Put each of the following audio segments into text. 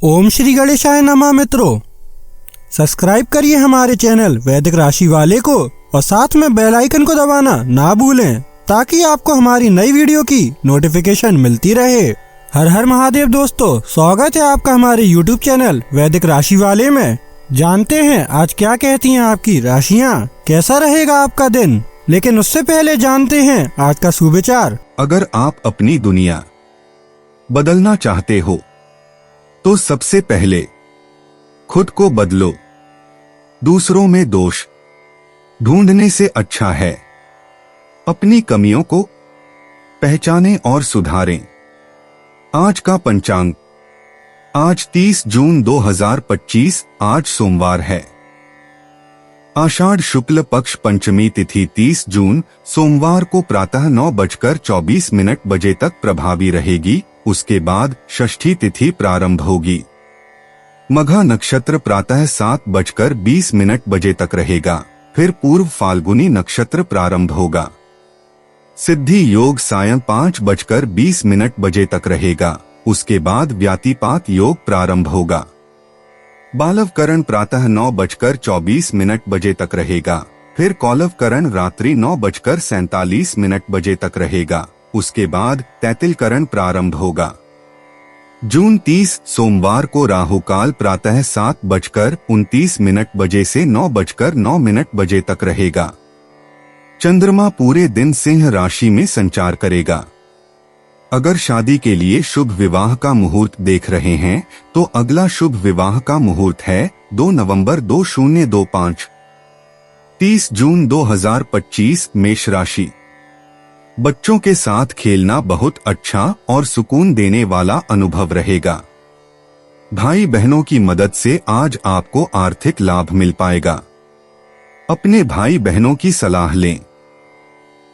ओम श्री गणेशाय नमः। मित्रों, सब्सक्राइब करिए हमारे चैनल वैदिक राशि वाले को और साथ में बेल आइकन को दबाना ना भूलें ताकि आपको हमारी नई वीडियो की नोटिफिकेशन मिलती रहे। हर हर महादेव दोस्तों, स्वागत है आपका हमारे YouTube चैनल वैदिक राशि वाले में। जानते हैं आज क्या कहती हैं आपकी राशियां, कैसा रहेगा आपका दिन। लेकिन उससे पहले जानते हैं आज का सुविचार। अगर आप अपनी दुनिया बदलना चाहते हो तो सबसे पहले खुद को बदलो। दूसरों में दोष ढूंढने से अच्छा है अपनी कमियों को पहचानें और सुधारें। आज का पंचांग, आज 30 जून 2025, आज सोमवार है। आषाढ़ शुक्ल पक्ष पंचमी तिथि 30 जून सोमवार को प्रातः 9:24 बजे तक प्रभावी रहेगी। उसके बाद षष्ठी तिथि प्रारंभ होगी। मघा नक्षत्र प्रातः 7:20 बजे तक रहेगा। फिर पूर्व फाल्गुनी नक्षत्र प्रारंभ होगा। सिद्धि योग सायं 5:20 बजे तक रहेगा। उसके बाद व्यातिपात योग प्रारंभ होगा। बालवकरण प्रातः 9:24 बजे तक रहेगा। फिर कौलवकरण रात्रि 9:47 बजे तक रहेगा। उसके बाद तैतिलकरण प्रारंभ होगा। जून 30 सोमवार को राहु काल प्रातः 7:29 बजे से 9:09 बजे तक रहेगा। चंद्रमा पूरे दिन सिंह राशि में संचार करेगा। अगर शादी के लिए शुभ विवाह का मुहूर्त देख रहे हैं तो अगला शुभ विवाह का मुहूर्त है 2 नवंबर 2025। 30 जून 2025 मेष राशि। बच्चों के साथ खेलना बहुत अच्छा और सुकून देने वाला अनुभव रहेगा। भाई बहनों की मदद से आज आपको आर्थिक लाभ मिल पाएगा। अपने भाई बहनों की सलाह लें।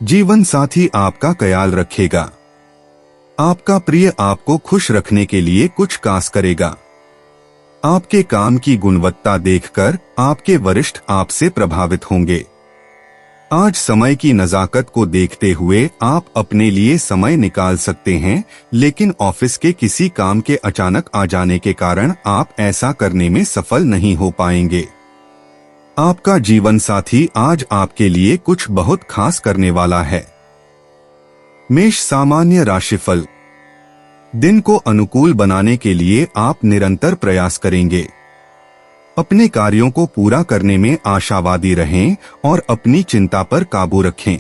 जीवन साथी आपका ख्याल रखेगा। आपका प्रिय आपको खुश रखने के लिए कुछ कास करेगा। आपके काम की गुणवत्ता देखकर आपके वरिष्ठ आपसे प्रभावित होंगे। आज समय की नजाकत को देखते हुए आप अपने लिए समय निकाल सकते हैं, लेकिन ऑफिस के किसी काम के अचानक आ जाने के कारण आप ऐसा करने में सफल नहीं हो पाएंगे। आपका जीवन साथी आज आपके लिए कुछ बहुत खास करने वाला है। मेष सामान्य राशिफल। दिन को अनुकूल बनाने के लिए आप निरंतर प्रयास करेंगे। अपने कार्यों को पूरा करने में आशावादी रहें और अपनी चिंता पर काबू रखें।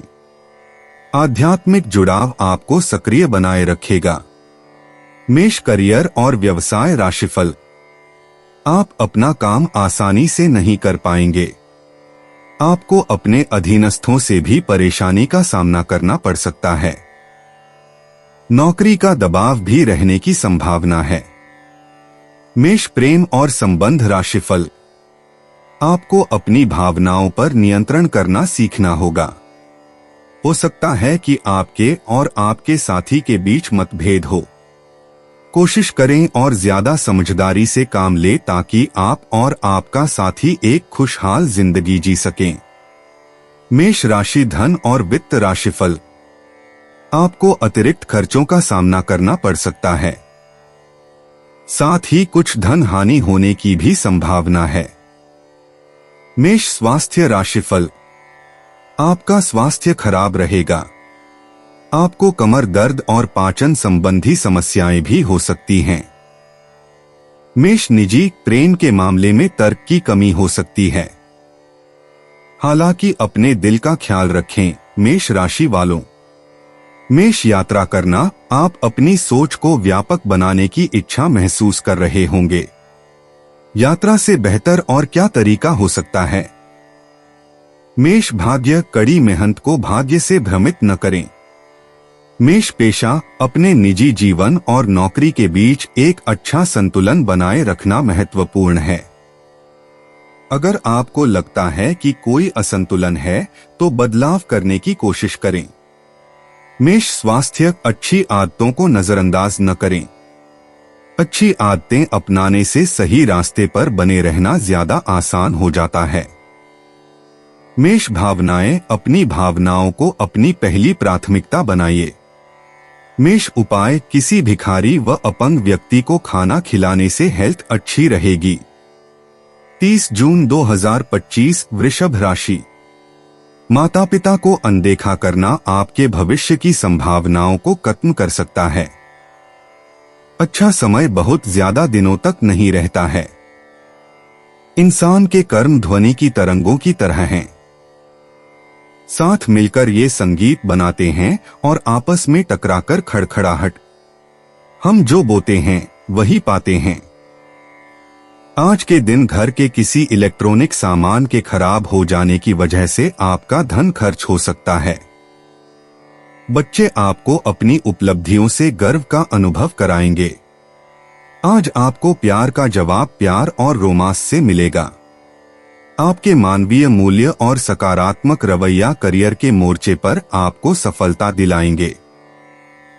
आध्यात्मिक जुड़ाव आपको सक्रिय बनाए रखेगा। मेष करियर और व्यवसाय राशिफल। आप अपना काम आसानी से नहीं कर पाएंगे। आपको अपने अधीनस्थों से भी परेशानी का सामना करना पड़ सकता है। नौकरी का दबाव भी रहने की संभावना है। मेष प्रेम और संबंध राशिफल। आपको अपनी भावनाओं पर नियंत्रण करना सीखना होगा। हो सकता है कि आपके और आपके साथी के बीच मतभेद हो। कोशिश करें और ज्यादा समझदारी से काम लें ताकि आप और आपका साथी एक खुशहाल जिंदगी जी सकें। मेष राशि धन और वित्त राशिफल। आपको अतिरिक्त खर्चों का सामना करना पड़ सकता है। साथ ही कुछ धन हानि होने की भी संभावना है। मेष स्वास्थ्य राशिफल। आपका स्वास्थ्य खराब रहेगा। आपको कमर दर्द और पाचन संबंधी समस्याएं भी हो सकती हैं। मेष निजी प्रेम के मामले में तर्क की कमी हो सकती है। हालांकि अपने दिल का ख्याल रखें मेष राशि वालों। मेष यात्रा करना, आप अपनी सोच को व्यापक बनाने की इच्छा महसूस कर रहे होंगे। यात्रा से बेहतर और क्या तरीका हो सकता है। मेष भाग्य, कड़ी मेहनत को भाग्य से भ्रमित न करें। मेष पेशा, अपने निजी जीवन और नौकरी के बीच एक अच्छा संतुलन बनाए रखना महत्वपूर्ण है। अगर आपको लगता है कि कोई असंतुलन है तो बदलाव करने की कोशिश करें। मेष स्वास्थ्य, अच्छी आदतों को नजरअंदाज न करें। अच्छी आदतें अपनाने से सही रास्ते पर बने रहना ज्यादा आसान हो जाता है। मेष भावनाएं, अपनी भावनाओं को अपनी पहली प्राथमिकता बनाइए। मेष उपाय, किसी भिखारी व अपंग व्यक्ति को खाना खिलाने से हेल्थ अच्छी रहेगी। 30 जून 2025 वृषभ राशि। माता पिता को अनदेखा करना आपके भविष्य की संभावनाओं को खत्म कर सकता है। अच्छा समय बहुत ज्यादा दिनों तक नहीं रहता है। इंसान के कर्म ध्वनि की तरंगों की तरह हैं। साथ मिलकर ये संगीत बनाते हैं और आपस में टकराकर खड़खड़ाहट। हम जो बोते हैं वही पाते हैं। आज के दिन घर के किसी इलेक्ट्रॉनिक सामान के खराब हो जाने की वजह से आपका धन खर्च हो सकता है। बच्चे आपको अपनी उपलब्धियों से गर्व का अनुभव कराएंगे। आज आपको प्यार का जवाब प्यार और रोमांस से मिलेगा। आपके मानवीय मूल्य और सकारात्मक रवैया करियर के मोर्चे पर आपको सफलता दिलाएंगे।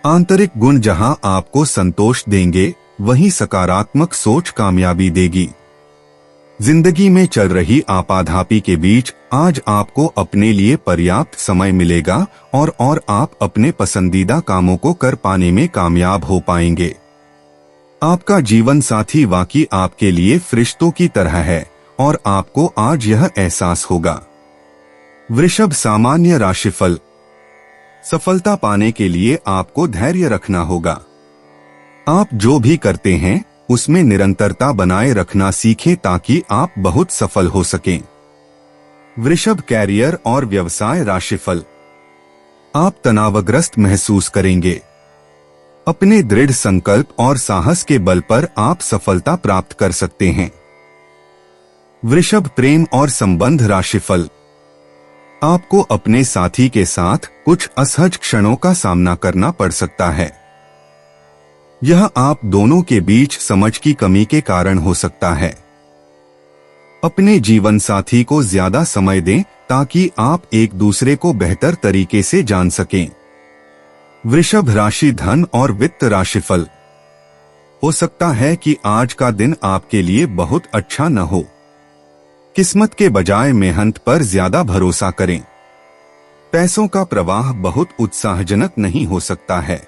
आंतरिक गुण जहां आपको संतोष देंगे, वहीं सकारात्मक सोच कामयाबी देगी। जिंदगी में चल रही आपाधापी के बीच आज आपको अपने लिए पर्याप्त समय मिलेगा और आप अपने पसंदीदा कामों को कर पाने में कामयाब हो पाएंगे। आपका जीवन साथी वाकई आपके लिए फरिश्तों की तरह है और आपको आज यह एहसास होगा। वृषभ सामान्य राशिफल। सफलता पाने के लिए आपको धैर्य रखना होगा। आप जो भी करते हैं उसमें निरंतरता बनाए रखना सीखें ताकि आप बहुत सफल हो सकें। वृषभ कैरियर और व्यवसाय राशिफल। आप तनावग्रस्त महसूस करेंगे। अपने दृढ़ संकल्प और साहस के बल पर आप सफलता प्राप्त कर सकते हैं। वृषभ प्रेम और संबंध राशिफल। आपको अपने साथी के साथ कुछ असहज क्षणों का सामना करना पड़ सकता है। यह आप दोनों के बीच समझ की कमी के कारण हो सकता है। अपने जीवन साथी को ज्यादा समय दें ताकि आप एक दूसरे को बेहतर तरीके से जान सकें। वृषभ राशि धन और वित्त राशिफल। हो सकता है कि आज का दिन आपके लिए बहुत अच्छा न हो। किस्मत के बजाय मेहनत पर ज्यादा भरोसा करें। पैसों का प्रवाह बहुत उत्साहजनक नहीं हो सकता है।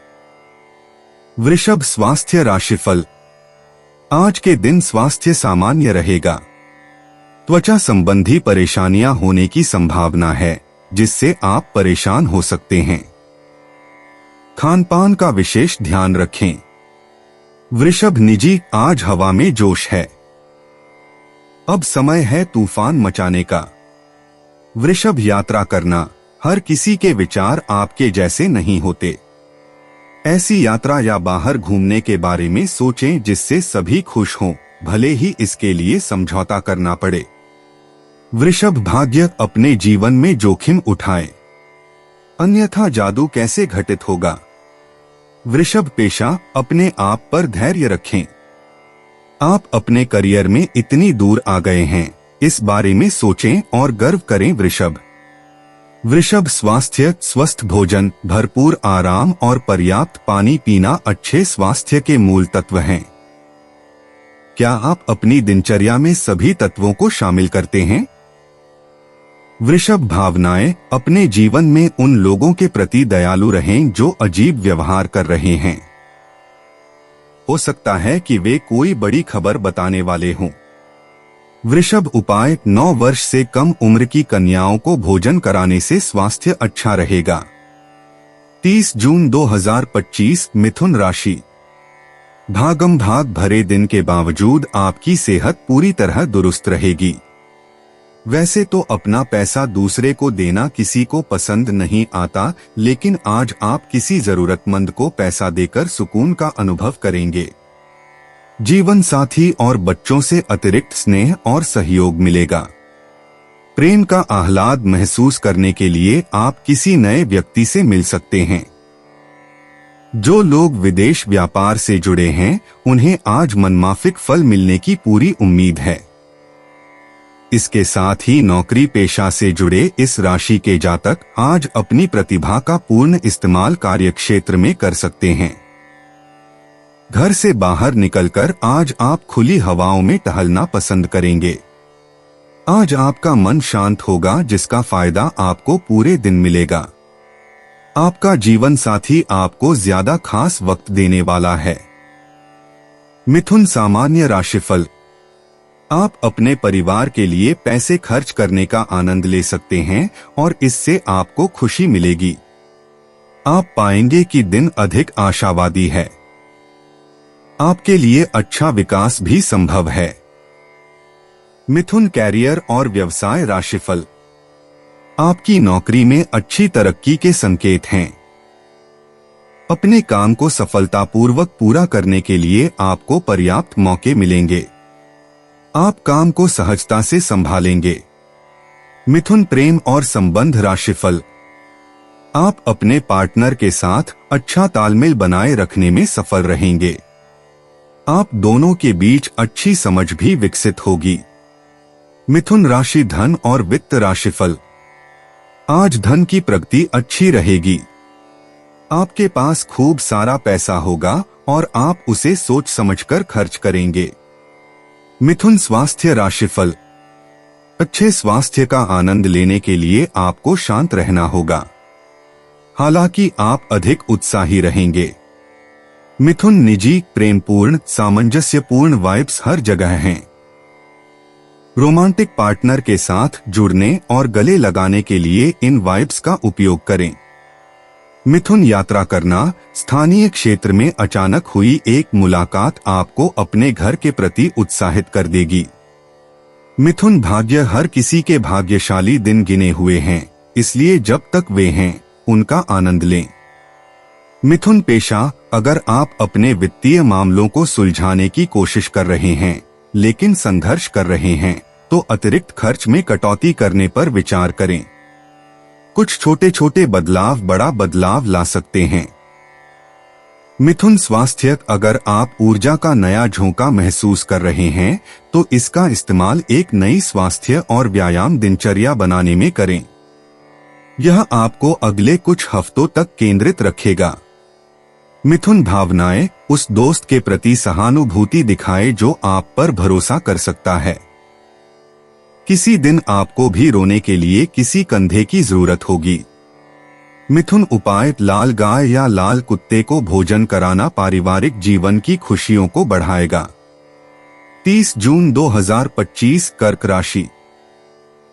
वृषभ स्वास्थ्य राशिफल। आज के दिन स्वास्थ्य सामान्य रहेगा। त्वचा संबंधी परेशानियां होने की संभावना है, जिससे आप परेशान हो सकते हैं। खान पान का विशेष ध्यान रखें। वृषभ निजी, आज हवा में जोश है। अब समय है तूफान मचाने का। वृषभ यात्रा करना, हर किसी के विचार आपके जैसे नहीं होते। ऐसी यात्रा या बाहर घूमने के बारे में सोचें जिससे सभी खुश हों, भले ही इसके लिए समझौता करना पड़े। वृषभ भाग्य, अपने जीवन में जोखिम उठाएं, अन्यथा जादू कैसे घटित होगा। वृषभ पेशा, अपने आप पर धैर्य रखें। आप अपने करियर में इतनी दूर आ गए हैं, इस बारे में सोचें और गर्व करें। वृषभ स्वास्थ्य, स्वस्थ भोजन, भरपूर आराम और पर्याप्त पानी पीना अच्छे स्वास्थ्य के मूल तत्व हैं। क्या आप अपनी दिनचर्या में सभी तत्वों को शामिल करते हैं? वृषभ भावनाएं, अपने जीवन में उन लोगों के प्रति दयालु रहें जो अजीब व्यवहार कर रहे हैं। हो सकता है कि वे कोई बड़ी खबर बताने वाले हों। वृषभ उपाय, 9 वर्ष से कम उम्र की कन्याओं को भोजन कराने से स्वास्थ्य अच्छा रहेगा। 30 जून 2025 मिथुन राशि। भागम भाग भरे दिन के बावजूद आपकी सेहत पूरी तरह दुरुस्त रहेगी। वैसे तो अपना पैसा दूसरे को देना किसी को पसंद नहीं आता, लेकिन आज आप किसी जरूरतमंद को पैसा देकर सुकून का अनुभव करेंगे। जीवन साथी और बच्चों से अतिरिक्त स्नेह और सहयोग मिलेगा। प्रेम का आह्लाद महसूस करने के लिए आप किसी नए व्यक्ति से मिल सकते हैं। जो लोग विदेश व्यापार से जुड़े हैं, उन्हें आज मनमाफिक फल मिलने की पूरी उम्मीद है। इसके साथ ही नौकरी पेशा से जुड़े इस राशि के जातक आज अपनी प्रतिभा का पूर्ण इस्तेमाल कार्यक्षेत्र में कर सकते हैं। घर से बाहर निकलकर आज आप खुली हवाओं में टहलना पसंद करेंगे। आज आपका मन शांत होगा, जिसका फायदा आपको पूरे दिन मिलेगा। आपका जीवन साथी आपको ज्यादा खास वक्त देने वाला है। मिथुन सामान्य राशिफल। आप अपने परिवार के लिए पैसे खर्च करने का आनंद ले सकते हैं और इससे आपको खुशी मिलेगी। आप पाएंगे कि दिन अधिक आशावादी है। आपके लिए अच्छा विकास भी संभव है। मिथुन कैरियर और व्यवसाय राशिफल। आपकी नौकरी में अच्छी तरक्की के संकेत हैं। अपने काम को सफलतापूर्वक पूरा करने के लिए आपको पर्याप्त मौके मिलेंगे। आप काम को सहजता से संभालेंगे। मिथुन प्रेम और संबंध राशिफल। आप अपने पार्टनर के साथ अच्छा तालमेल बनाए रखने में सफल रहेंगे। आप दोनों के बीच अच्छी समझ भी विकसित होगी। मिथुन राशि धन और वित्त राशिफल। आज धन की प्रगति अच्छी रहेगी। आपके पास खूब सारा पैसा होगा और आप उसे सोच समझकर खर्च करेंगे। मिथुन स्वास्थ्य राशिफल। अच्छे स्वास्थ्य का आनंद लेने के लिए आपको शांत रहना होगा। हालांकि आप अधिक उत्साही रहेंगे। मिथुन निजी, प्रेमपूर्ण, सामंजस्यपूर्ण वाइब्स हर जगह हैं। रोमांटिक पार्टनर के साथ जुड़ने और गले लगाने के लिए इन वाइब्स का उपयोग करें। मिथुन यात्रा करना। स्थानीय क्षेत्र में अचानक हुई एक मुलाकात आपको अपने घर के प्रति उत्साहित कर देगी। मिथुन भाग्य। हर किसी के भाग्यशाली दिन गिने हुए हैं, इसलिए जब तक वे हैं उनका आनंद लें। मिथुन पेशा। अगर आप अपने वित्तीय मामलों को सुलझाने की कोशिश कर रहे हैं लेकिन संघर्ष कर रहे हैं तो अतिरिक्त खर्च में कटौती करने पर विचार करें। कुछ छोटे छोटे बदलाव बड़ा बदलाव ला सकते हैं। मिथुन स्वास्थ्य। अगर आप ऊर्जा का नया झोंका महसूस कर रहे हैं तो इसका इस्तेमाल एक नई स्वास्थ्य और व्यायाम दिनचर्या बनाने में करें। यह आपको अगले कुछ हफ्तों तक केंद्रित रखेगा। मिथुन भावनाएं। उस दोस्त के प्रति सहानुभूति दिखाए जो आप पर भरोसा कर सकता है। किसी दिन आपको भी रोने के लिए किसी कंधे की जरूरत होगी। मिथुन उपाय। लाल गाय या लाल कुत्ते को भोजन कराना पारिवारिक जीवन की खुशियों को बढ़ाएगा। 30 जून 2025 कर्क राशि।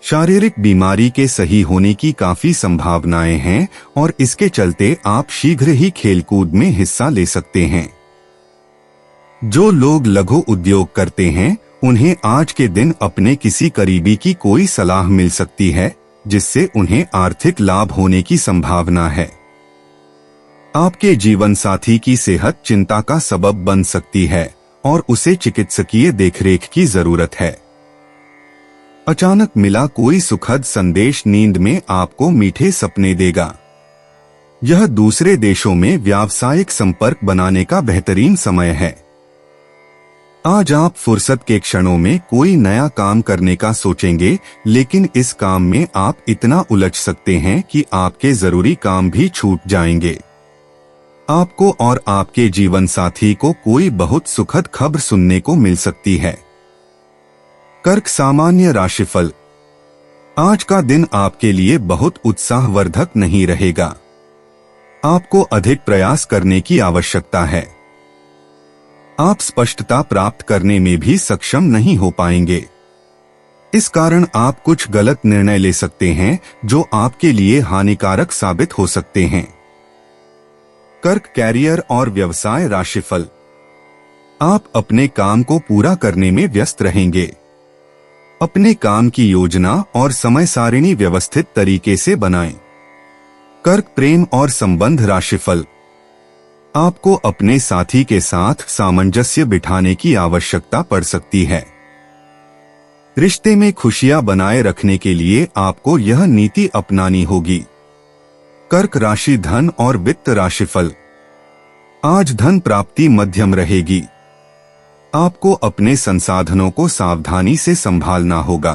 शारीरिक बीमारी के सही होने की काफी संभावनाएं हैं और इसके चलते आप शीघ्र ही खेलकूद में हिस्सा ले सकते हैं। जो लोग लघु उद्योग करते हैं उन्हें आज के दिन अपने किसी करीबी की कोई सलाह मिल सकती है जिससे उन्हें आर्थिक लाभ होने की संभावना है। आपके जीवन साथी की सेहत चिंता का सबब बन सकती है और उसे चिकित्सकीय देखरेख की जरूरत है। अचानक मिला कोई सुखद संदेश नींद में आपको मीठे सपने देगा। यह दूसरे देशों में व्यावसायिक संपर्क बनाने का बेहतरीन समय है। आज आप फुर्सत के क्षणों में कोई नया काम करने का सोचेंगे लेकिन इस काम में आप इतना उलझ सकते हैं कि आपके जरूरी काम भी छूट जाएंगे। आपको और आपके जीवन साथी को कोई बहुत सुखद खबर सुनने को मिल सकती है। कर्क सामान्य राशिफल। आज का दिन आपके लिए बहुत उत्साहवर्धक नहीं रहेगा। आपको अधिक प्रयास करने की आवश्यकता है। आप स्पष्टता प्राप्त करने में भी सक्षम नहीं हो पाएंगे। इस कारण आप कुछ गलत निर्णय ले सकते हैं जो आपके लिए हानिकारक साबित हो सकते हैं। कर्क कैरियर और व्यवसाय राशिफल। आप अपने काम को पूरा करने में व्यस्त रहेंगे। अपने काम की योजना और समय सारिणी व्यवस्थित तरीके से बनाएं। कर्क प्रेम और संबंध राशिफल। आपको अपने साथी के साथ सामंजस्य बिठाने की आवश्यकता पड़ सकती है। रिश्ते में खुशियां बनाए रखने के लिए आपको यह नीति अपनानी होगी। कर्क राशि धन और वित्त राशिफल। आज धन प्राप्ति मध्यम रहेगी। आपको अपने संसाधनों को सावधानी से संभालना होगा।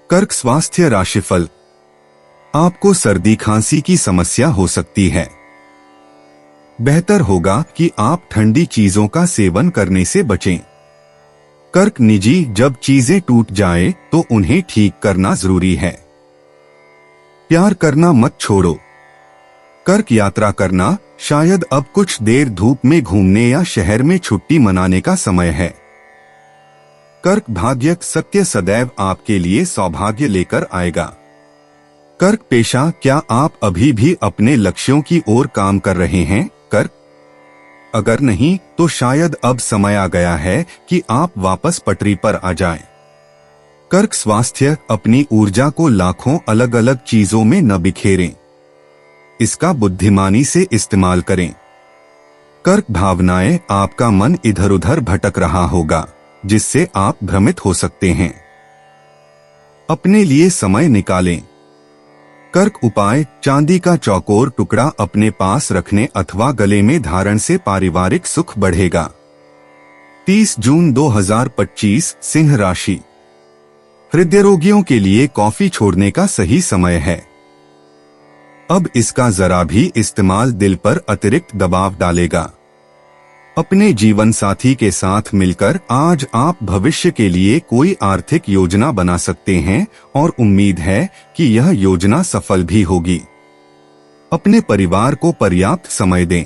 कर्क स्वास्थ्य राशिफल। आपको सर्दी खांसी की समस्या हो सकती है। बेहतर होगा कि आप ठंडी चीजों का सेवन करने से बचें। कर्क निजी। जब चीजें टूट जाएं तो उन्हें ठीक करना जरूरी है। प्यार करना मत छोड़ो। कर्क यात्रा करना, शायद अब कुछ देर धूप में घूमने या शहर में छुट्टी मनाने का समय है। कर्क भाग्य सत्य सदैव आपके लिए सौभाग्य लेकर आएगा। कर्क पेशा, क्या आप अभी भी अपने लक्ष्यों की ओर काम कर रहे हैं? कर्क, अगर नहीं तो शायद अब समय आ गया है कि आप वापस पटरी पर आ जाएं। कर्क स्वास्थ्य, अपनी ऊर्जा को लाखों अलग अलग चीजों में न बिखेरें, इसका बुद्धिमानी से इस्तेमाल करें। कर्क भावनाएं, आपका मन इधर उधर भटक रहा होगा जिससे आप भ्रमित हो सकते हैं। अपने लिए समय निकालें। कर्क उपाय, चांदी का चौकोर टुकड़ा अपने पास रखने अथवा गले में धारण से पारिवारिक सुख बढ़ेगा। 30 जून 2025 सिंह राशि। हृदय रोगियों के लिए कॉफी छोड़ने का सही समय है। अब इसका जरा भी इस्तेमाल दिल पर अतिरिक्त दबाव डालेगा। अपने जीवन साथी के साथ मिलकर आज आप भविष्य के लिए कोई आर्थिक योजना बना सकते हैं और उम्मीद है कि यह योजना सफल भी होगी। अपने परिवार को पर्याप्त समय दें।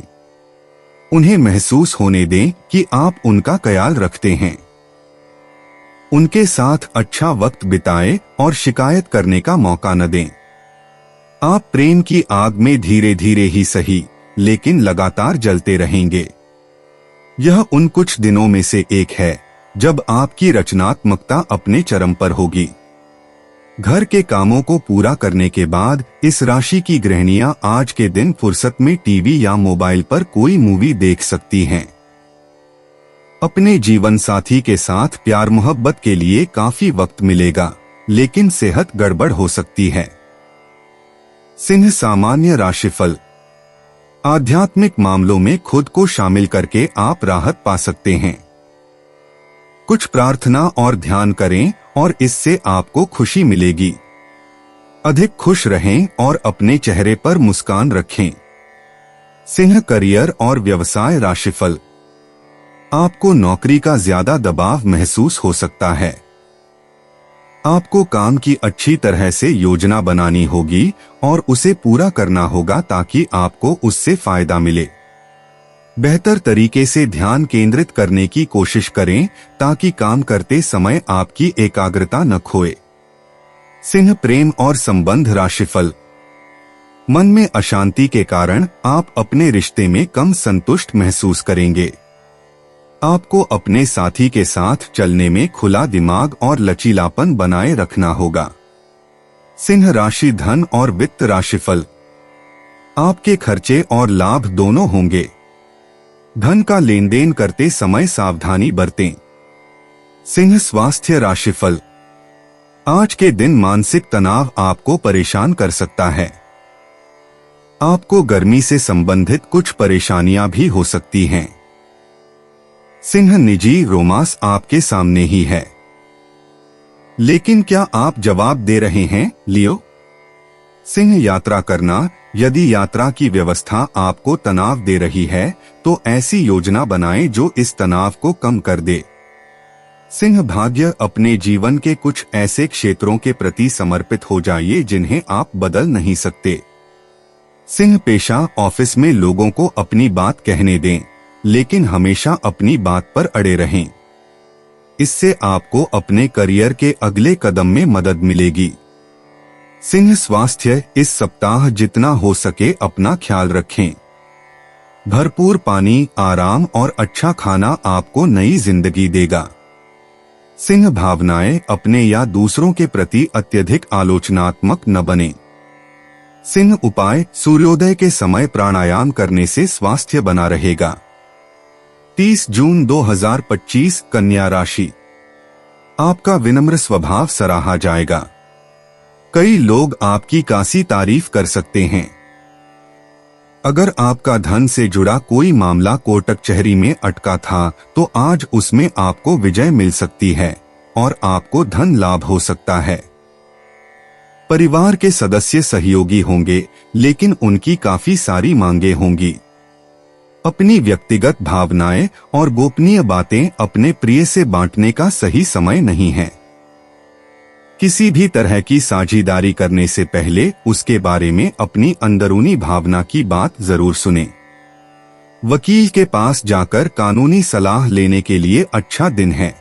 उन्हें महसूस होने दें कि आप उनका ख्याल रखते हैं। उनके साथ अच्छा वक्त बिताएं और शिकायत करने का मौका न दें। आप प्रेम की आग में धीरे धीरे ही सही लेकिन लगातार जलते रहेंगे। यह उन कुछ दिनों में से एक है जब आपकी रचनात्मकता अपने चरम पर होगी। घर के कामों को पूरा करने के बाद इस राशि की गृहिणियां आज के दिन फुर्सत में टीवी या मोबाइल पर कोई मूवी देख सकती हैं। अपने जीवन साथी के साथ प्यार मोहब्बत के लिए काफी वक्त मिलेगा, लेकिन सेहत गड़बड़ हो सकती है। सिंह सामान्य राशिफल। आध्यात्मिक मामलों में खुद को शामिल करके आप राहत पा सकते हैं। कुछ प्रार्थना और ध्यान करें और इससे आपको खुशी मिलेगी। अधिक खुश रहें और अपने चेहरे पर मुस्कान रखें। सिंह करियर और व्यवसाय राशिफल। आपको नौकरी का ज्यादा दबाव महसूस हो सकता है। आपको काम की अच्छी तरह से योजना बनानी होगी और उसे पूरा करना होगा ताकि आपको उससे फायदा मिले। बेहतर तरीके से ध्यान केंद्रित करने की कोशिश करें ताकि काम करते समय आपकी एकाग्रता न खोए। सिंह प्रेम और संबंध राशिफल। मन में अशांति के कारण आप अपने रिश्ते में कम संतुष्ट महसूस करेंगे। आपको अपने साथी के साथ चलने में खुला दिमाग और लचीलापन बनाए रखना होगा। सिंह राशि धन और वित्त राशिफल। आपके खर्चे और लाभ दोनों होंगे। धन का लेन देन करते समय सावधानी बरतें। सिंह स्वास्थ्य राशिफल। आज के दिन मानसिक तनाव आपको परेशान कर सकता है। आपको गर्मी से संबंधित कुछ परेशानियां भी हो सकती हैं। सिंह निजी रोमांस आपके सामने ही है, लेकिन क्या आप जवाब दे रहे हैं लियो? सिंह यात्रा करना। यदि यात्रा की व्यवस्था आपको तनाव दे रही है तो ऐसी योजना बनाएं जो इस तनाव को कम कर दे। सिंह भाग्य। अपने जीवन के कुछ ऐसे क्षेत्रों के प्रति समर्पित हो जाइए जिन्हें आप बदल नहीं सकते। सिंह पेशा। ऑफिस में लोगों को अपनी बात कहने दें, लेकिन हमेशा अपनी बात पर अड़े रहें। इससे आपको अपने करियर के अगले कदम में मदद मिलेगी। सिंह स्वास्थ्य। इस सप्ताह जितना हो सके अपना ख्याल रखें। भरपूर पानी, आराम और अच्छा खाना आपको नई जिंदगी देगा। सिंह भावनाएं। अपने या दूसरों के प्रति अत्यधिक आलोचनात्मक न बने। सिंह उपाय। सूर्योदय के समय प्राणायाम करने से स्वास्थ्य बना रहेगा। 30 जून 2025 कन्या राशि। आपका विनम्र स्वभाव सराहा जाएगा। कई लोग आपकी कासी तारीफ कर सकते हैं। अगर आपका धन से जुड़ा कोई मामला कोर्ट कचहरी में अटका था तो आज उसमें आपको विजय मिल सकती है और आपको धन लाभ हो सकता है। परिवार के सदस्य सहयोगी होंगे, लेकिन उनकी काफी सारी मांगे होंगी। अपनी व्यक्तिगत भावनाएं और गोपनीय बातें अपने प्रिय से बांटने का सही समय नहीं है। किसी भी तरह की साझेदारी करने से पहले उसके बारे में अपनी अंदरूनी भावना की बात जरूर सुनें। वकील के पास जाकर कानूनी सलाह लेने के लिए अच्छा दिन है।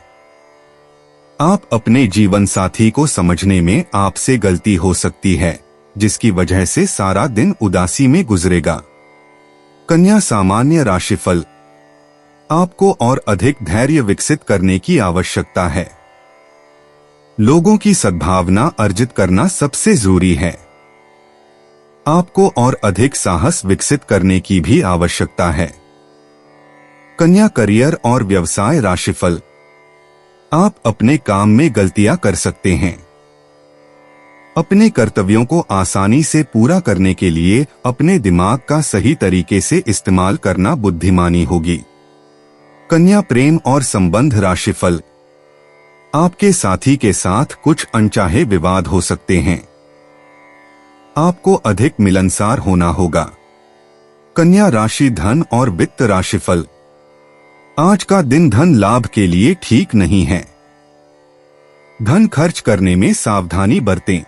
आप अपने जीवन साथी को समझने में आपसे गलती हो सकती है, जिसकी वजह से सारा दिन उदासी में गुजरेगा। कन्या सामान्य राशिफल, आपको और अधिक धैर्य विकसित करने की आवश्यकता है। लोगों की सद्भावना अर्जित करना सबसे जरूरी है। आपको और अधिक साहस विकसित करने की भी आवश्यकता है। कन्या करियर और व्यवसाय राशिफल, आप अपने काम में गलतियां कर सकते हैं। अपने कर्तव्यों को आसानी से पूरा करने के लिए अपने दिमाग का सही तरीके से इस्तेमाल करना बुद्धिमानी होगी। कन्या प्रेम और संबंध राशिफल, आपके साथी के साथ कुछ अनचाहे विवाद हो सकते हैं। आपको अधिक मिलनसार होना होगा। कन्या राशि धन और वित्त राशिफल, आज का दिन धन लाभ के लिए ठीक नहीं है। धन खर्च करने में सावधानी बरतें।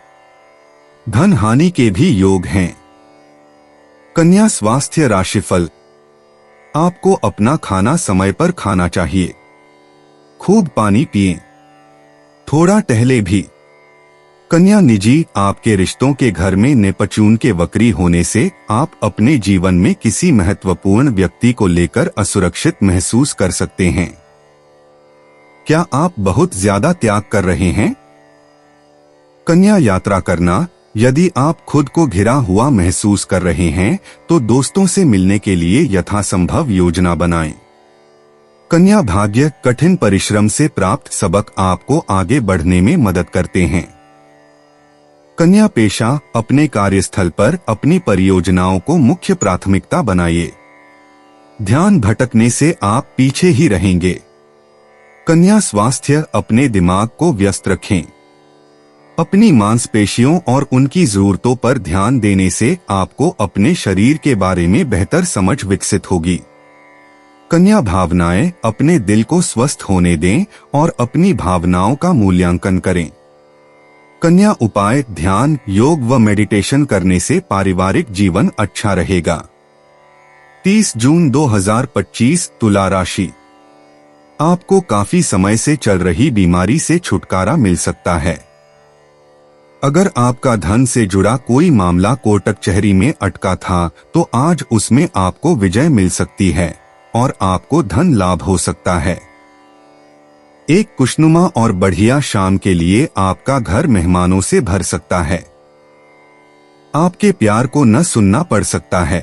धन हानि के भी योग हैं। कन्या स्वास्थ्य राशिफल, आपको अपना खाना समय पर खाना चाहिए। खूब पानी पिएं। थोड़ा टहले भी। कन्या निजी, आपके रिश्तों के घर में नेपच्यून के वक्री होने से आप अपने जीवन में किसी महत्वपूर्ण व्यक्ति को लेकर असुरक्षित महसूस कर सकते हैं। क्या आप बहुत ज्यादा त्याग कर रहे हैं? कन्या यात्रा करना, यदि आप खुद को घिरा हुआ महसूस कर रहे हैं तो दोस्तों से मिलने के लिए यथासंभव योजना बनाएं। कन्या भाग्य, कठिन परिश्रम से प्राप्त सबक आपको आगे बढ़ने में मदद करते हैं। कन्या पेशा, अपने कार्यस्थल पर अपनी परियोजनाओं को मुख्य प्राथमिकता बनाइए। ध्यान भटकने से आप पीछे ही रहेंगे। कन्या स्वास्थ्य, अपने दिमाग को व्यस्त रखें। अपनी मांसपेशियों और उनकी जरूरतों पर ध्यान देने से आपको अपने शरीर के बारे में बेहतर समझ विकसित होगी। कन्या भावनाएं, अपने दिल को स्वस्थ होने दें और अपनी भावनाओं का मूल्यांकन करें। कन्या उपाय, ध्यान, योग व मेडिटेशन करने से पारिवारिक जीवन अच्छा रहेगा। 30 जून 2025 तुला राशि, आपको काफी समय से चल रही बीमारी से छुटकारा मिल सकता है। अगर आपका धन से जुड़ा कोई मामला कोर्ट कचहरी में अटका था तो आज उसमें आपको विजय मिल सकती है और आपको धन लाभ हो सकता है। एक खुशनुमा और बढ़िया शाम के लिए आपका घर मेहमानों से भर सकता है। आपके प्यार को न सुनना पड़ सकता है।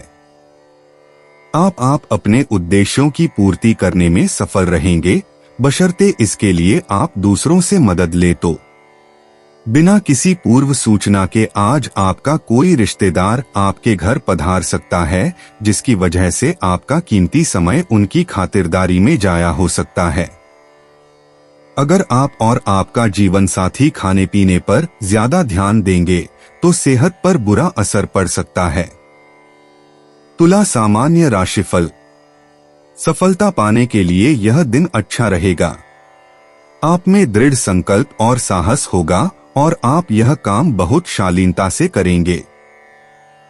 आप अपने उद्देश्यों की पूर्ति करने में सफल रहेंगे, बशर्ते इसके लिए आप दूसरों से मदद ले तो। बिना किसी पूर्व सूचना के आज आपका कोई रिश्तेदार आपके घर पधार सकता है, जिसकी वजह से आपका कीमती समय उनकी खातिरदारी में जाया हो सकता है। अगर आप और आपका जीवन साथी खाने पीने पर ज्यादा ध्यान देंगे तो सेहत पर बुरा असर पड़ सकता है। तुला सामान्य राशिफल, सफलता पाने के लिए यह दिन अच्छा रहेगा। आप में दृढ़ संकल्प और साहस होगा और आप यह काम बहुत शालीनता से करेंगे।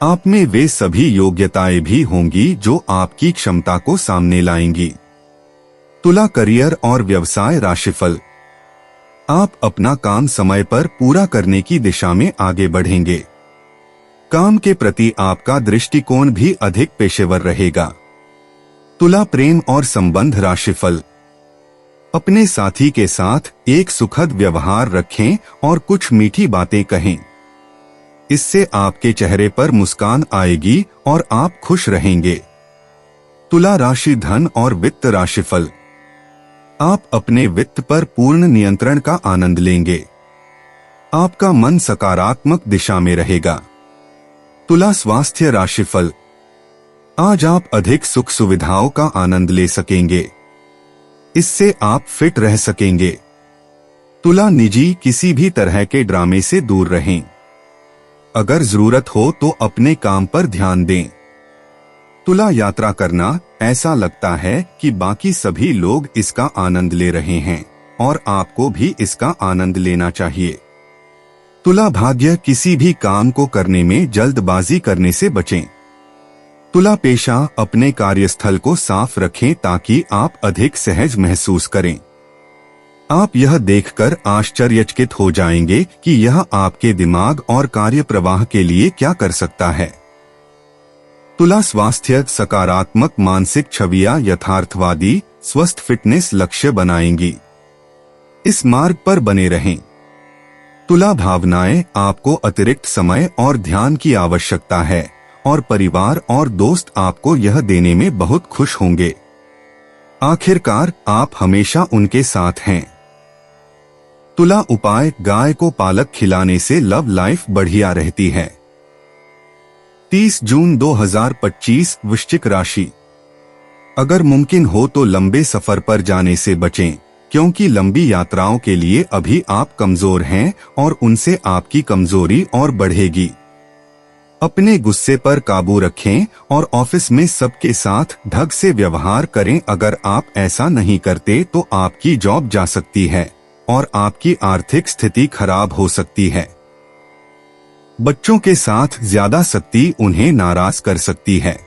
आप में वे सभी योग्यताएं भी होंगी जो आपकी क्षमता को सामने लाएंगी। तुला करियर और व्यवसाय राशिफल, आप अपना काम समय पर पूरा करने की दिशा में आगे बढ़ेंगे। काम के प्रति आपका दृष्टिकोण भी अधिक पेशेवर रहेगा। तुला प्रेम और संबंध राशिफल, अपने साथी के साथ एक सुखद व्यवहार रखें और कुछ मीठी बातें कहें। इससे आपके चेहरे पर मुस्कान आएगी और आप खुश रहेंगे। तुला राशि धन और वित्त राशिफल, आप अपने वित्त पर पूर्ण नियंत्रण का आनंद लेंगे। आपका मन सकारात्मक दिशा में रहेगा। तुला स्वास्थ्य राशिफल, आज आप अधिक सुख सुविधाओं का आनंद ले सकेंगे। इससे आप फिट रह सकेंगे। तुला निजी, किसी भी तरह के ड्रामे से दूर रहें। अगर जरूरत हो तो अपने काम पर ध्यान दें। तुला यात्रा करना, ऐसा लगता है कि बाकी सभी लोग इसका आनंद ले रहे हैं और आपको भी इसका आनंद लेना चाहिए। तुला भाग्य, किसी भी काम को करने में जल्दबाजी करने से बचें। तुला पेशा, अपने कार्यस्थल को साफ रखें ताकि आप अधिक सहज महसूस करें। आप यह देखकर आश्चर्यचकित हो जाएंगे कि यह आपके दिमाग और कार्य प्रवाह के लिए क्या कर सकता है। तुला स्वास्थ्य, सकारात्मक मानसिक छवियां यथार्थवादी स्वस्थ फिटनेस लक्ष्य बनाएंगी। इस मार्ग पर बने रहें। तुला भावनाएं, आपको अतिरिक्त समय और ध्यान की आवश्यकता है और परिवार और दोस्त आपको यह देने में बहुत खुश होंगे। आखिरकार आप हमेशा उनके साथ हैं। तुला उपाय, गाय को पालक खिलाने से लव लाइफ बढ़िया रहती है। 30 जून 2025 वृश्चिक राशि। अगर मुमकिन हो तो लंबे सफर पर जाने से बचें, क्योंकि लंबी यात्राओं के लिए अभी आप कमजोर हैं और उनसे आपकी कमजोरी और बढ़ेगी। अपने गुस्से पर काबू रखें और ऑफिस में सबके साथ ढंग से व्यवहार करें। अगर आप ऐसा नहीं करते तो आपकी जॉब जा सकती है और आपकी आर्थिक स्थिति खराब हो सकती है। बच्चों के साथ ज्यादा सख्ती उन्हें नाराज कर सकती है।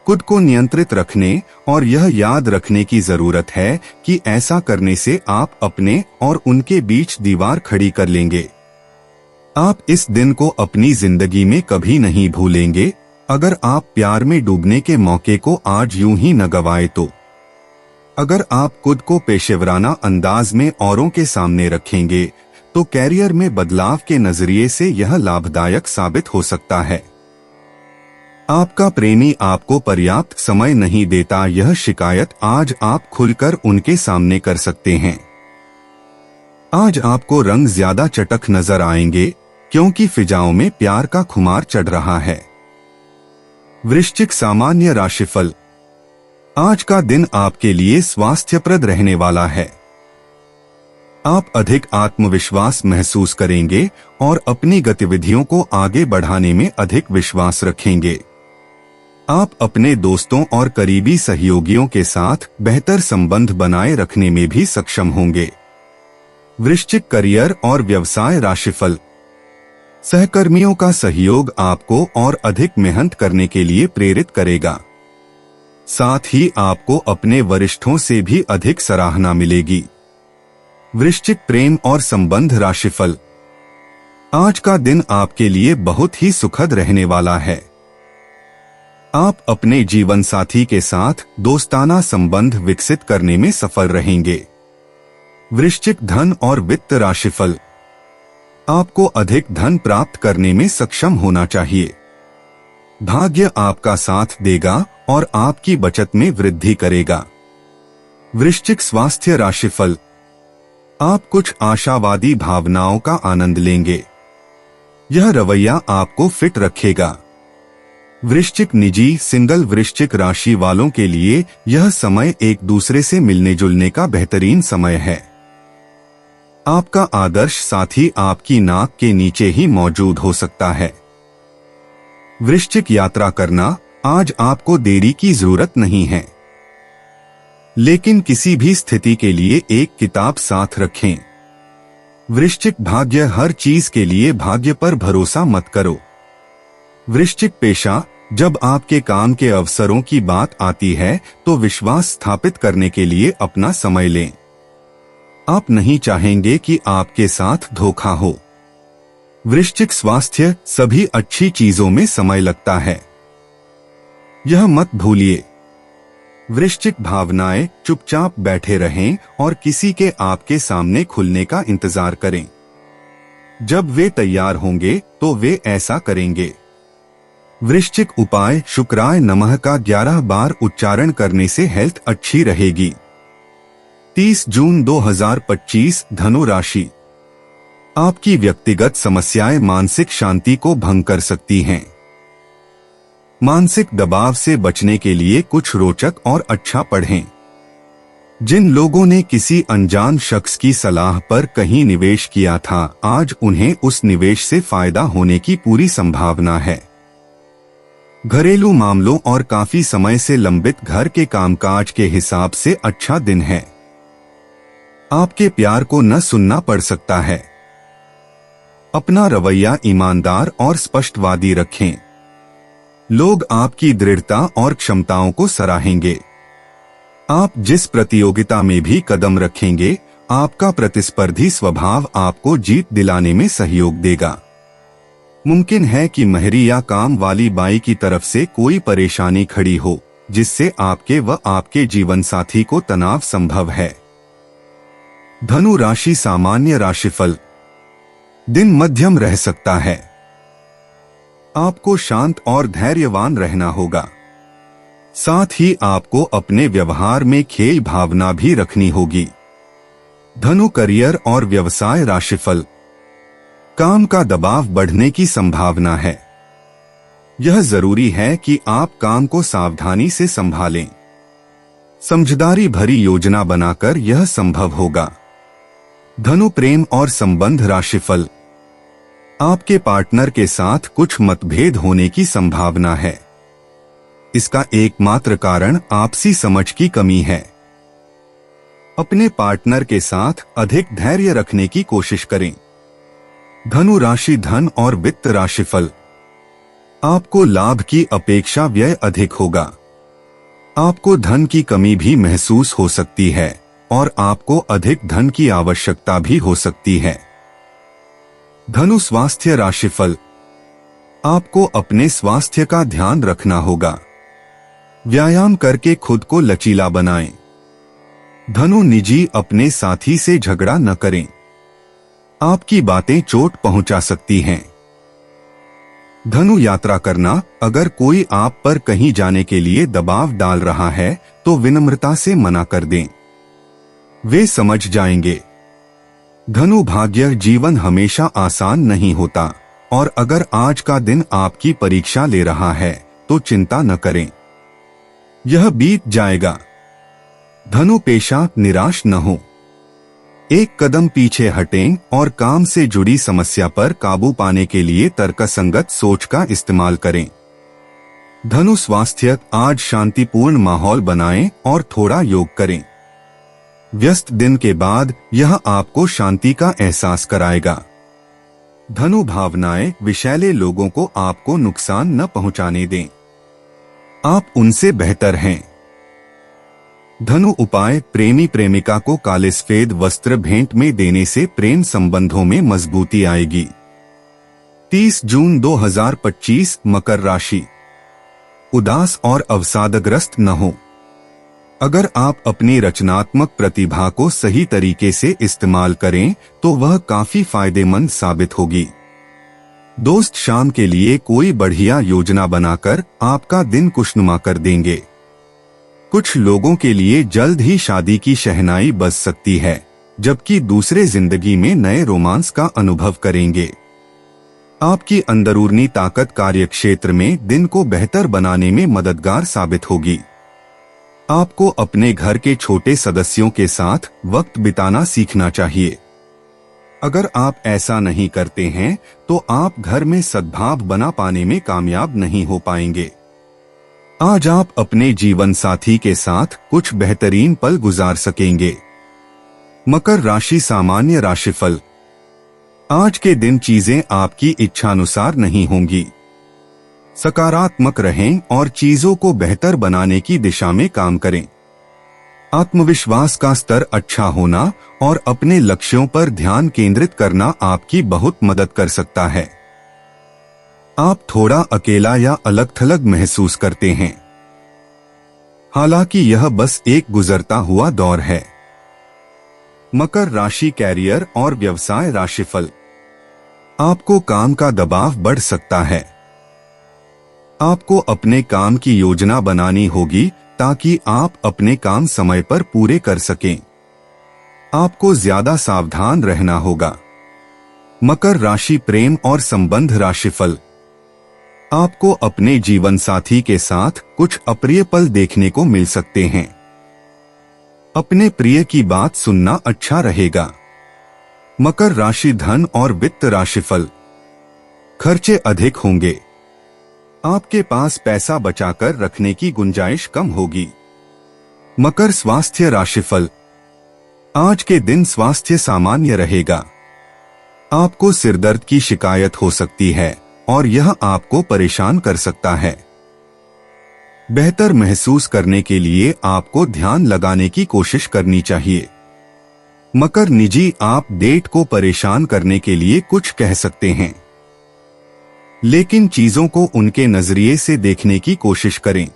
खुद को नियंत्रित रखने और यह याद रखने की जरूरत है कि ऐसा करने से आप अपने और उनके बीच दीवार खड़ी कर लेंगे। आप इस दिन को अपनी जिंदगी में कभी नहीं भूलेंगे। अगर आप प्यार में डूबने के मौके को आज यूं ही न गवाए तो। अगर आप खुद को पेशेवराना अंदाज में औरों के सामने रखेंगे तो कैरियर में बदलाव के नजरिए से यह लाभदायक साबित हो सकता है। आपका प्रेमी आपको पर्याप्त समय नहीं देता, यह शिकायत आज आप खुलकर उनके सामने कर सकते हैं। आज आपको रंग ज्यादा चटक नजर आएंगे क्योंकि फिजाओं में प्यार का खुमार चढ़ रहा है। वृश्चिक सामान्य राशिफल। आज का दिन आपके लिए स्वास्थ्यप्रद रहने वाला है। आप अधिक आत्मविश्वास महसूस करेंगे और अपनी गतिविधियों को आगे बढ़ाने में अधिक विश्वास रखेंगे। आप अपने दोस्तों और करीबी सहयोगियों के साथ बेहतर संबंध बनाए रखने में भी सक्षम होंगे। वृश्चिक करियर और व्यवसाय राशिफल। सहकर्मियों का सहयोग आपको और अधिक मेहनत करने के लिए प्रेरित करेगा। साथ ही आपको अपने वरिष्ठों से भी अधिक सराहना मिलेगी। वृश्चिक प्रेम और संबंध राशिफल। आज का दिन आपके लिए बहुत ही सुखद रहने वाला है। आप अपने जीवन साथी के साथ दोस्ताना संबंध विकसित करने में सफल रहेंगे। वृश्चिक धन और वित्त राशिफल। आपको अधिक धन प्राप्त करने में सक्षम होना चाहिए। भाग्य आपका साथ देगा और आपकी बचत में वृद्धि करेगा। वृश्चिक स्वास्थ्य राशिफल। आप कुछ आशावादी भावनाओं का आनंद लेंगे। यह रवैया आपको फिट रखेगा। वृश्चिक निजी सिंगल वृश्चिक राशि वालों के लिए यह समय एक दूसरे से मिलने जुलने का बेहतरीन समय है। आपका आदर्श साथी आपकी नाक के नीचे ही मौजूद हो सकता है। वृश्चिक यात्रा करना। आज आपको देरी की जरूरत नहीं है, लेकिन किसी भी स्थिति के लिए एक किताब साथ रखें। वृश्चिक भाग्य। हर चीज के लिए भाग्य पर भरोसा मत करो। वृश्चिक पेशा। जब आपके काम के अवसरों की बात आती है तो विश्वास स्थापित करने के लिए अपना समय लें। आप नहीं चाहेंगे कि आपके साथ धोखा हो। वृश्चिक स्वास्थ्य। सभी अच्छी चीजों में समय लगता है, यह मत भूलिए। वृश्चिक भावनाएं। चुपचाप बैठे रहें और किसी के आपके सामने खुलने का इंतजार करें। जब वे तैयार होंगे तो वे ऐसा करेंगे। वृश्चिक उपाय। शुक्राय नमः का 11 बार उच्चारण करने से हेल्थ अच्छी रहेगी। 30 जून 2025 धनु राशि। आपकी व्यक्तिगत समस्याएं मानसिक शांति को भंग कर सकती हैं। मानसिक दबाव से बचने के लिए कुछ रोचक और अच्छा पढ़ें। जिन लोगों ने किसी अनजान शख्स की सलाह पर कहीं निवेश किया था, आज उन्हें उस निवेश से फायदा होने की पूरी संभावना है। घरेलू मामलों और काफी समय से लंबित घर के कामकाज के हिसाब से अच्छा दिन है। आपके प्यार को न सुनना पड़ सकता है। अपना रवैया ईमानदार और स्पष्टवादी रखें। लोग आपकी दृढ़ता और क्षमताओं को सराहेंगे। आप जिस प्रतियोगिता में भी कदम रखेंगे, आपका प्रतिस्पर्धी स्वभाव आपको जीत दिलाने में सहयोग देगा। मुमकिन है कि महरी या काम वाली बाई की तरफ से कोई परेशानी खड़ी हो, जिससे आपके व आपके जीवन साथी को तनाव संभव है। धनु राशि सामान्य राशिफल। दिन मध्यम रह सकता है। आपको शांत और धैर्यवान रहना होगा। साथ ही आपको अपने व्यवहार में खेल भावना भी रखनी होगी। धनु करियर और व्यवसाय राशिफल। काम का दबाव बढ़ने की संभावना है। यह जरूरी है कि आप काम को सावधानी से संभालें। समझदारी भरी योजना बनाकर यह संभव होगा। धनु प्रेम और संबंध राशिफल। आपके पार्टनर के साथ कुछ मतभेद होने की संभावना है। इसका एकमात्र कारण आपसी समझ की कमी है। अपने पार्टनर के साथ अधिक धैर्य रखने की कोशिश करें। धनु राशि धन और वित्त राशिफल। आपको लाभ की अपेक्षा व्यय अधिक होगा। आपको धन की कमी भी महसूस हो सकती है और आपको अधिक धन की आवश्यकता भी हो सकती है। धनु स्वास्थ्य राशिफल। आपको अपने स्वास्थ्य का ध्यान रखना होगा। व्यायाम करके खुद को लचीला बनाएं। धनु निजी अपने साथी से झगड़ा न करें। आपकी बातें चोट पहुंचा सकती हैं। धनु यात्रा करना। अगर कोई आप पर कहीं जाने के लिए दबाव डाल रहा है तो विनम्रता से मना कर दें। वे समझ जाएंगे। धनु भाग्य जीवन हमेशा आसान नहीं होता और अगर आज का दिन आपकी परीक्षा ले रहा है तो चिंता न करें, यह बीत जाएगा। धनु पेशा निराश न हो। एक कदम पीछे हटें और काम से जुड़ी समस्या पर काबू पाने के लिए तर्कसंगत सोच का इस्तेमाल करें। धनु स्वास्थ्य। आज शांतिपूर्ण माहौल बनाएं और थोड़ा योग करें। व्यस्त दिन के बाद यह आपको शांति का एहसास कराएगा। धनु भावनाएं। विषैले लोगों को आपको नुकसान न पहुंचाने दें। आप उनसे बेहतर हैं। धनु उपाय। प्रेमी प्रेमिका को काले सफेद वस्त्र भेंट में देने से प्रेम संबंधों में मजबूती आएगी। 30 जून 2025 मकर राशि। उदास और अवसादग्रस्त न हो। अगर आप अपनी रचनात्मक प्रतिभा को सही तरीके से इस्तेमाल करें तो वह काफी फायदेमंद साबित होगी। दोस्त शाम के लिए कोई बढ़िया योजना बनाकर आपका दिन खुशनुमा कर देंगे। कुछ लोगों के लिए जल्द ही शादी की शहनाई बज सकती है, जबकि दूसरे जिंदगी में नए रोमांस का अनुभव करेंगे। आपकी अंदरूनी ताकत कार्यक्षेत्र में दिन को बेहतर बनाने में मददगार साबित होगी। आपको अपने घर के छोटे सदस्यों के साथ वक्त बिताना सीखना चाहिए। अगर आप ऐसा नहीं करते हैं तो आप घर में सद्भाव बना पाने में कामयाब नहीं हो पाएंगे। आज आप अपने जीवन साथी के साथ कुछ बेहतरीन पल गुजार सकेंगे। मकर राशि सामान्य राशिफल। आज के दिन चीजें आपकी इच्छानुसार नहीं होंगी। सकारात्मक रहें और चीजों को बेहतर बनाने की दिशा में काम करें। आत्मविश्वास का स्तर अच्छा होना और अपने लक्ष्यों पर ध्यान केंद्रित करना आपकी बहुत मदद कर सकता है। आप थोड़ा अकेला या अलग-थलग महसूस करते हैं। हालांकि यह बस एक गुजरता हुआ दौर है। मकर राशि कैरियर और व्यवसाय राशिफल। आपको काम का दबाव बढ़ सकता है। आपको अपने काम की योजना बनानी होगी ताकि आप अपने काम समय पर पूरे कर सकें। आपको ज्यादा सावधान रहना होगा। मकर राशि प्रेम और संबंध राशिफल। आपको अपने जीवन साथी के साथ कुछ अप्रिय पल देखने को मिल सकते हैं। अपने प्रिय की बात सुनना अच्छा रहेगा। मकर राशि धन और वित्त राशिफल। खर्चे अधिक होंगे। आपके पास पैसा बचाकर रखने की गुंजाइश कम होगी। मकर स्वास्थ्य राशिफल। आज के दिन स्वास्थ्य सामान्य रहेगा। आपको सिरदर्द की शिकायत हो सकती है और यह आपको परेशान कर सकता है। बेहतर महसूस करने के लिए आपको ध्यान लगाने की कोशिश करनी चाहिए। मकर निजी, आप डेट को परेशान करने के लिए कुछ कह सकते हैं, लेकिन चीजों को उनके नजरिए से देखने की कोशिश करें।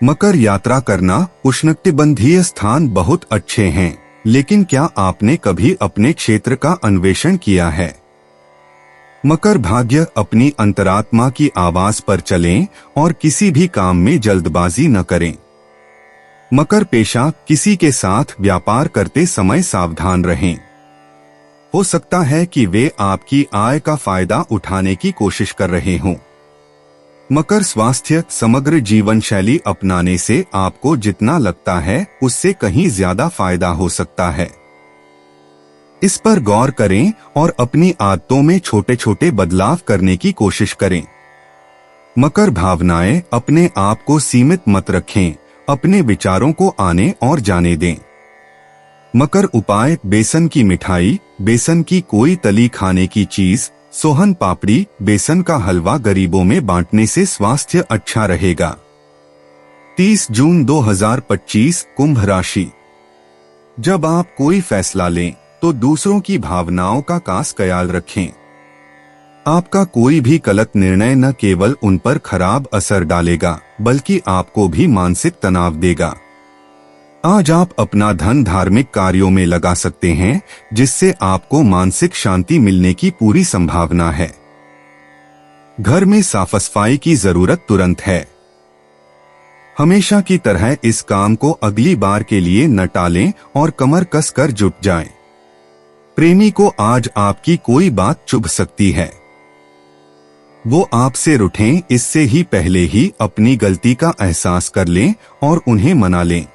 मकर, यात्रा करना, उष्णकटिबंधीय स्थान बहुत अच्छे हैं, लेकिन क्या आपने कभी अपने क्षेत्र का अन्वेषण किया है? मकर भाग्य, अपनी अंतरात्मा की आवाज पर चलें और किसी भी काम में जल्दबाजी न करें। मकर पेशा, किसी के साथ व्यापार करते समय सावधान रहें। हो सकता है कि वे आपकी आय का फायदा उठाने की कोशिश कर रहे हों। मकर स्वास्थ्य, समग्र जीवन शैली अपनाने से आपको जितना लगता है उससे कहीं ज्यादा फायदा हो सकता है। इस पर गौर करें और अपनी आदतों में छोटे छोटे बदलाव करने की कोशिश करें। मकर भावनाएं, अपने आप को सीमित मत रखें, अपने विचारों को आने और जाने दें। मकर उपाय, बेसन की मिठाई, बेसन की कोई तली खाने की चीज, सोहन पापड़ी, बेसन का हलवा गरीबों में बांटने से स्वास्थ्य अच्छा रहेगा। 30 जून 2025, कुंभ राशि। जब आप कोई फैसला लें तो दूसरों की भावनाओं का खास ख्याल रखें। आपका कोई भी गलत निर्णय न केवल उन पर खराब असर डालेगा, बल्कि आपको भी मानसिक तनाव देगा। आज आप अपना धन धार्मिक कार्यों में लगा सकते हैं, जिससे आपको मानसिक शांति मिलने की पूरी संभावना है। घर में साफ सफाई की जरूरत तुरंत है। हमेशा की तरह इस काम को अगली बार के लिए न टालें और कमर कसकर जुट जाएं। प्रेमी को आज आपकी कोई बात चुभ सकती है। वो आपसे रूठें इससे ही पहले ही अपनी गलती का एहसास कर लें और उन्हें मना लें।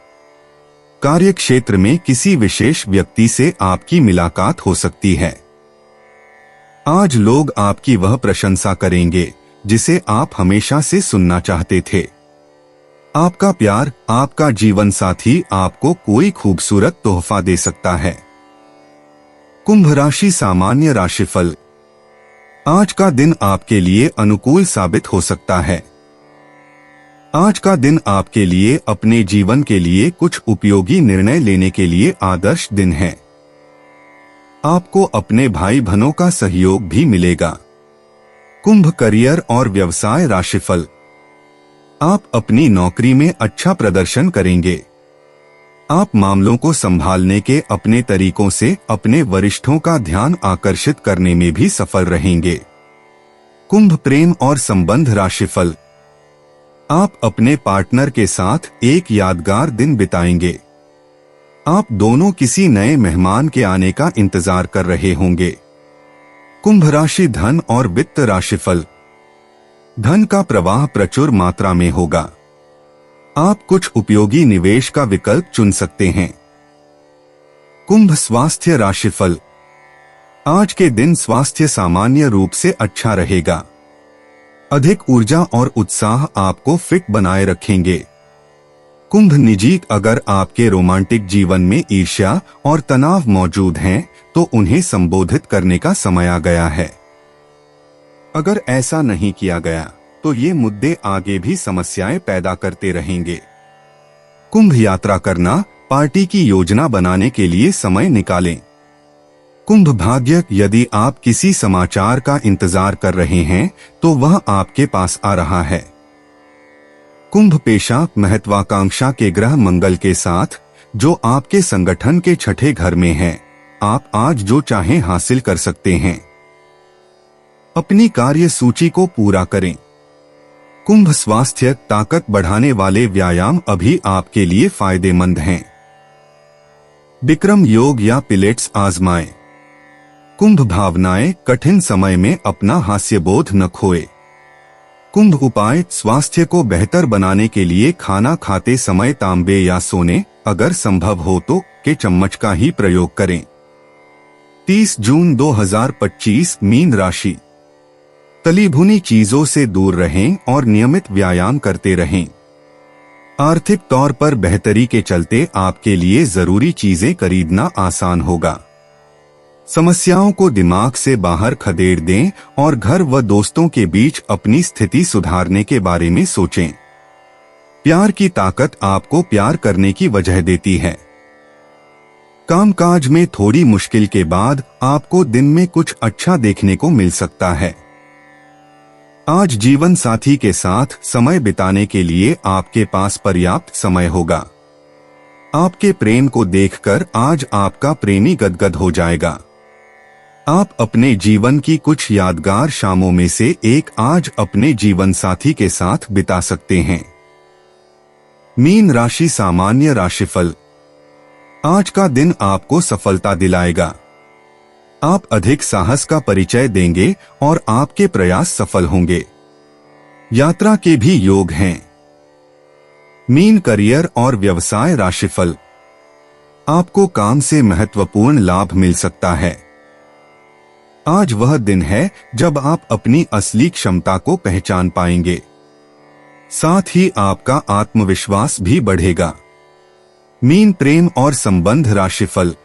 कार्य क्षेत्र में किसी विशेष व्यक्ति से आपकी मुलाकात हो सकती है। आज लोग आपकी वह प्रशंसा करेंगे जिसे आप हमेशा से सुनना चाहते थे। आपका प्यार, आपका जीवन साथी आपको कोई खूबसूरत तोहफा दे सकता है। कुंभ राशि, सामान्य राशिफल। आज का दिन आपके लिए अनुकूल साबित हो सकता है। आज का दिन आपके लिए अपने जीवन के लिए कुछ उपयोगी निर्णय लेने के लिए आदर्श दिन है। आपको अपने भाई बहनों का सहयोग भी मिलेगा। कुंभ, करियर और व्यवसाय राशिफल। आप अपनी नौकरी में अच्छा प्रदर्शन करेंगे। आप मामलों को संभालने के अपने तरीकों से अपने वरिष्ठों का ध्यान आकर्षित करने में भी सफल रहेंगे। कुंभ, प्रेम और संबंध राशिफल। आप अपने पार्टनर के साथ एक यादगार दिन बिताएंगे। आप दोनों किसी नए मेहमान के आने का इंतजार कर रहे होंगे। कुंभ राशि, धन और वित्त राशिफल। धन का प्रवाह प्रचुर मात्रा में होगा। आप कुछ उपयोगी निवेश का विकल्प चुन सकते हैं। कुंभ, स्वास्थ्य राशिफल। आज के दिन स्वास्थ्य सामान्य रूप से अच्छा रहेगा। अधिक ऊर्जा और उत्साह आपको फिट बनाए रखेंगे। कुंभ, निजी, अगर आपके रोमांटिक जीवन में ईर्ष्या और तनाव मौजूद हैं, तो उन्हें संबोधित करने का समय आ गया है। अगर ऐसा नहीं किया गया तो ये मुद्दे आगे भी समस्याएं पैदा करते रहेंगे। कुंभ, यात्रा करना, पार्टी की योजना बनाने के लिए समय निकालें। कुंभ भाग्य, यदि आप किसी समाचार का इंतजार कर रहे हैं तो वह आपके पास आ रहा है। कुंभ पेशा, महत्वाकांक्षा के ग्रह मंगल के साथ जो आपके संगठन के छठे घर में है, आप आज जो चाहें हासिल कर सकते हैं। अपनी कार्य सूची को पूरा करें। कुंभ स्वास्थ्य, ताकत बढ़ाने वाले व्यायाम अभी आपके लिए फायदेमंद हैं। विक्रम योग या पिलेट्स आजमाएं। कुंभ भावनाएं, कठिन समय में अपना हास्यबोध न खोए। कुंभ उपाय, स्वास्थ्य को बेहतर बनाने के लिए खाना खाते समय तांबे या सोने, अगर संभव हो तो, के चम्मच का ही प्रयोग करें। 30 जून 2025, मीन राशि। तली भुनी चीजों से दूर रहें और नियमित व्यायाम करते रहें। आर्थिक तौर पर बेहतरी के चलते आपके लिए जरूरी चीजें खरीदना आसान होगा। समस्याओं को दिमाग से बाहर खदेड़ दें और घर व दोस्तों के बीच अपनी स्थिति सुधारने के बारे में सोचें। प्यार की ताकत आपको प्यार करने की वजह देती है। कामकाज में थोड़ी मुश्किल के बाद आपको दिन में कुछ अच्छा देखने को मिल सकता है। आज जीवन साथी के साथ समय बिताने के लिए आपके पास पर्याप्त समय होगा। आपके प्रेम को देखकर आज आपका प्रेमी गदगद हो जाएगा। आप अपने जीवन की कुछ यादगार शामों में से एक आज अपने जीवन साथी के साथ बिता सकते हैं। मीन राशि सामान्य राशिफल। आज का दिन आपको सफलता दिलाएगा। आप अधिक साहस का परिचय देंगे और आपके प्रयास सफल होंगे। यात्रा के भी योग हैं। मीन करियर और व्यवसाय राशिफल। आपको काम से महत्वपूर्ण लाभ मिल सकता है। आज वह दिन है जब आप अपनी असली क्षमता को पहचान पाएंगे। साथ ही आपका आत्मविश्वास भी बढ़ेगा। मीन प्रेम और संबंध राशिफल।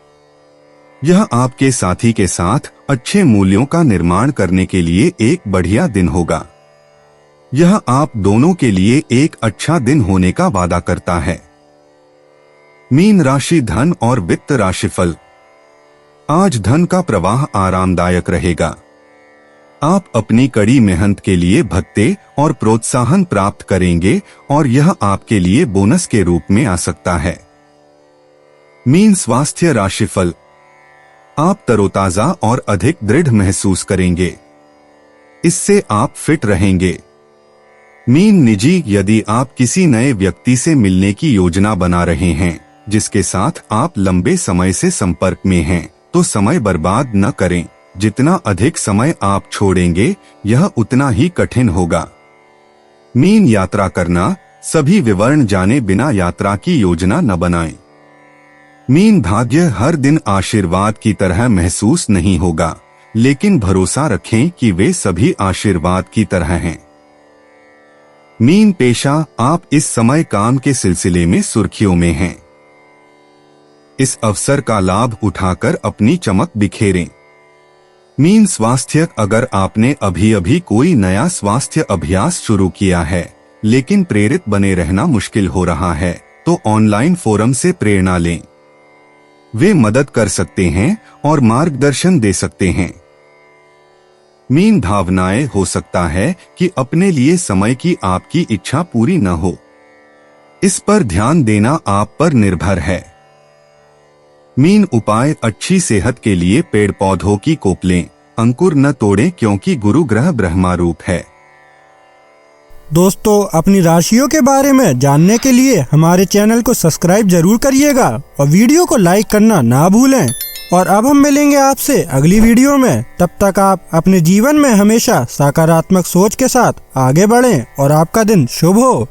यह आपके साथी के साथ अच्छे मूल्यों का निर्माण करने के लिए एक बढ़िया दिन होगा। यह आप दोनों के लिए एक अच्छा दिन होने का वादा करता है। मीन राशि धन और वित्त राशिफल। आज धन का प्रवाह आरामदायक रहेगा। आप अपनी कड़ी मेहनत के लिए भत्ते और प्रोत्साहन प्राप्त करेंगे और यह आपके लिए बोनस के रूप में आ सकता है। मीन स्वास्थ्य राशिफल। आप तरोताजा और अधिक दृढ़ महसूस करेंगे। इससे आप फिट रहेंगे। मीन निजी, यदि आप किसी नए व्यक्ति से मिलने की योजना बना रहे हैं जिसके साथ आप लंबे समय से संपर्क में हैं, तो समय बर्बाद न करें। जितना अधिक समय आप छोड़ेंगे यह उतना ही कठिन होगा। मीन यात्रा करना। सभी विवरण जाने बिना यात्रा की योजना न बनाएं। मीन भाग्य हर दिन आशीर्वाद की तरह महसूस नहीं होगा, लेकिन भरोसा रखें कि वे सभी आशीर्वाद की तरह हैं। मीन पेशा। आप इस समय काम के सिलसिले में सुर्खियों में हैं। इस अवसर का लाभ उठाकर अपनी चमक बिखेरें। मीन स्वास्थ्य। अगर आपने अभी अभी कोई नया स्वास्थ्य अभ्यास शुरू किया है लेकिन प्रेरित बने रहना मुश्किल हो रहा है, तो ऑनलाइन फोरम से प्रेरणा लें। वे मदद कर सकते हैं और मार्गदर्शन दे सकते हैं। मीन भावनाएं। हो सकता है कि अपने लिए समय की आपकी इच्छा पूरी न हो। इस पर ध्यान देना आप पर निर्भर है। मीन उपाय। अच्छी सेहत के लिए पेड़ पौधों की कोप लें, अंकुर न तोड़ें क्योंकि गुरु ग्रह ब्रह्मा रूप है। दोस्तों, अपनी राशियों के बारे में जानने के लिए हमारे चैनल को सब्सक्राइब जरूर करिएगा और वीडियो को लाइक करना ना भूलें। और अब हम मिलेंगे आपसे अगली वीडियो में। तब तक आप अपने जीवन में हमेशा सकारात्मक सोच के साथ आगे बढ़ें और आपका दिन शुभ हो।